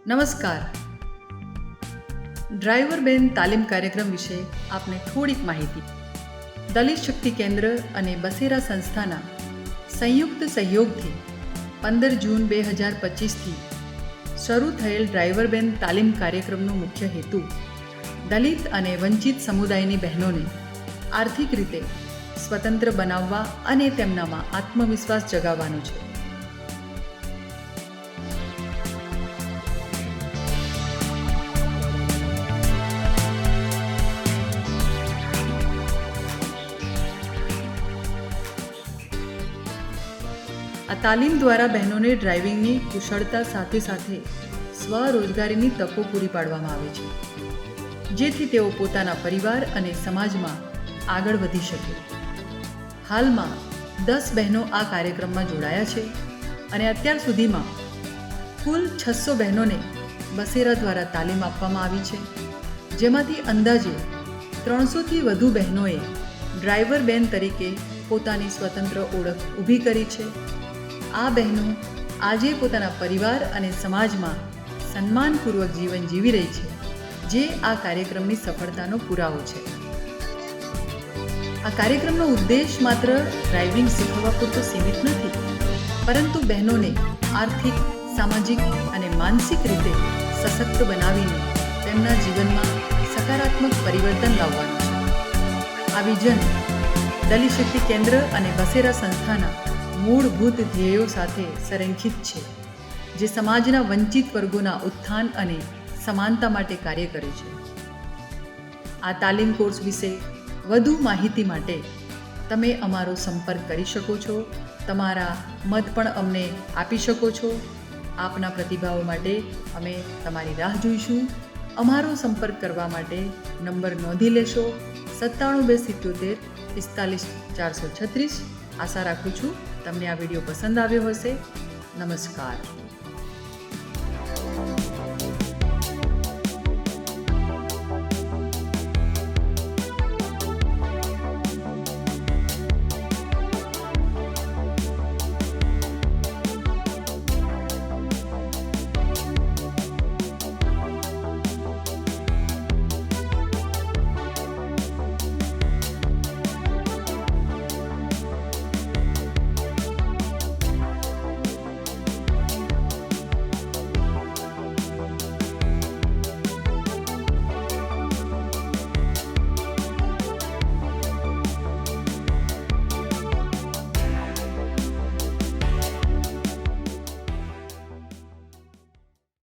નમસ્કાર. ડ્રાઈવર બેન તાલીમ કાર્યક્રમ વિશે આપને થોડીક માહિતી. દલિત શક્તિ કેન્દ્ર અને બસેરા સંસ્થાના સંયુક્ત સહયોગથી 15 જૂન 2025થી શરૂ થયેલ ડ્રાઈવર બેન તાલીમ કાર્યક્રમનો મુખ્ય હેતુ દલિત અને વંચિત સમુદાયની બહેનોને આર્થિક રીતે સ્વતંત્ર બનાવવા અને તેમનામાં આત્મવિશ્વાસ જગાવવાનો છે. આ તાલીમ દ્વારા બહેનોને ડ્રાઇવિંગની કુશળતા સાથે સાથે સ્વરોજગારીની તકો પૂરી પાડવામાં આવે છે, જેથી તેઓ પોતાના પરિવાર અને સમાજમાં આગળ વધી શકે. હાલમાં 10 બહેનો આ કાર્યક્રમમાં જોડાયા છે અને અત્યાર સુધીમાં કુલ 600 બહેનોને બસેરા દ્વારા તાલીમ આપવામાં આવી છે, જેમાંથી અંદાજે 300થી વધુ બહેનોએ ડ્રાઈવર બેન તરીકે પોતાની સ્વતંત્ર ઓળખ ઊભી કરી છે. આ બહેનો આજે પોતાના પરિવાર અને સમાજમાં સન્માનપૂર્વક જીવન જીવી રહી છે, જે આ કાર્યક્રમની સફળતાનો પુરાવો છે. આ કાર્યક્રમનો ઉદ્દેશ માત્ર ડ્રાઇવિંગ શીખવવા પૂરતો સીમિત નથી, પરંતુ બહેનોને આર્થિક, સામાજિક અને માનસિક રીતે સશક્ત બનાવીને તેમના જીવનમાં સકારાત્મક પરિવર્તન લાવવાનું છે. આ વિઝન દલિત શક્તિ કેન્દ્ર અને બસેરા સંસ્થાના મૂળભૂત ધ્યેયો સાથે સંરેખિત છે, જે સમાજના વંચિત વર્ગોના ઉત્થાન અને સમાનતા માટે કાર્ય કરે છે. આ તાલીમ કોર્સ વિશે વધુ માહિતી માટે તમે અમારો સંપર્ક કરી શકો છો. તમારા મત પણ અમને આપી શકો છો. આપના પ્રતિભાવો માટે અમે તમારી રાહ જોઈશું. અમારો સંપર્ક કરવા માટે નંબર નોંધી લેશો: 97 277 45 436. આશા રાખું છું તમને આ વિડીયો પસંદ આવ્યો હશે. નમસ્કાર.